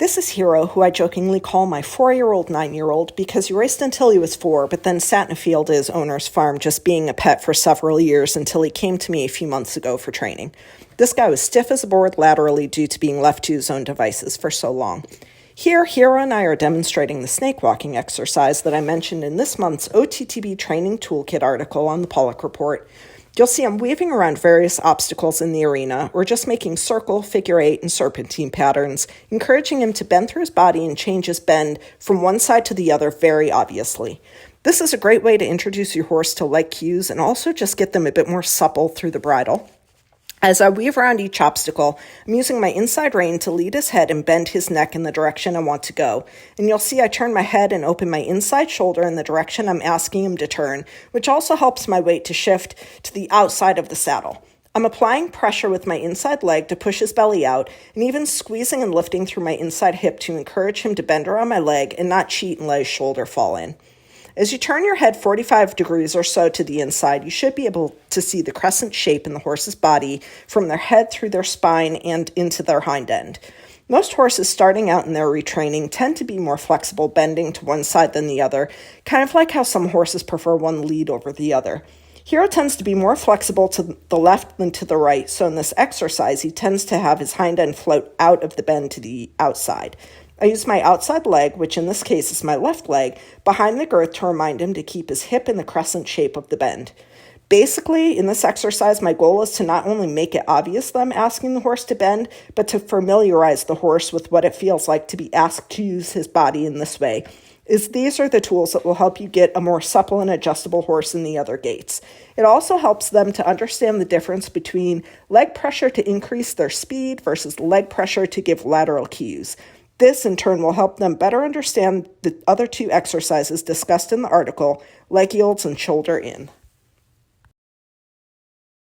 This is Hero, who I jokingly call my 4-year-old 9-year-old because he raced until he was 4, but then sat in a field at his owner's farm just being a pet for several years until he came to me a few months ago for training. This guy was stiff as a board laterally due to being left to his own devices for so long. Here, Hero and I are demonstrating the snake walking exercise that I mentioned in this month's OTTB Training Toolkit article on the Paulick Report. You'll see I'm weaving around various obstacles in the arena, or just making circle, figure 8, and serpentine patterns, encouraging him to bend through his body and change his bend from one side to the other very obviously. This is a great way to introduce your horse to leg cues and also just get them a bit more supple through the bridle. As I weave around each obstacle, I'm using my inside rein to lead his head and bend his neck in the direction I want to go. And you'll see I turn my head and open my inside shoulder in the direction I'm asking him to turn, which also helps my weight to shift to the outside of the saddle. I'm applying pressure with my inside leg to push his belly out, and even squeezing and lifting through my inside hip to encourage him to bend around my leg and not cheat and let his shoulder fall in. As you turn your head 45 degrees or so to the inside, you should be able to see the crescent shape in the horse's body from their head through their spine and into their hind end. Most horses starting out in their retraining tend to be more flexible, bending to one side than the other, kind of like how some horses prefer one lead over the other. Hero tends to be more flexible to the left than to the right, so in this exercise, he tends to have his hind end float out of the bend to the outside. I use my outside leg, which in this case is my left leg, behind the girth to remind him to keep his hip in the crescent shape of the bend. Basically, in this exercise, my goal is to not only make it obvious that I'm asking the horse to bend, but to familiarize the horse with what it feels like to be asked to use his body in this way. These are the tools that will help you get a more supple and adjustable horse in the other gaits. It also helps them to understand the difference between leg pressure to increase their speed versus leg pressure to give lateral cues. This, in turn, will help them better understand the other two exercises discussed in the article, leg yields and shoulder in.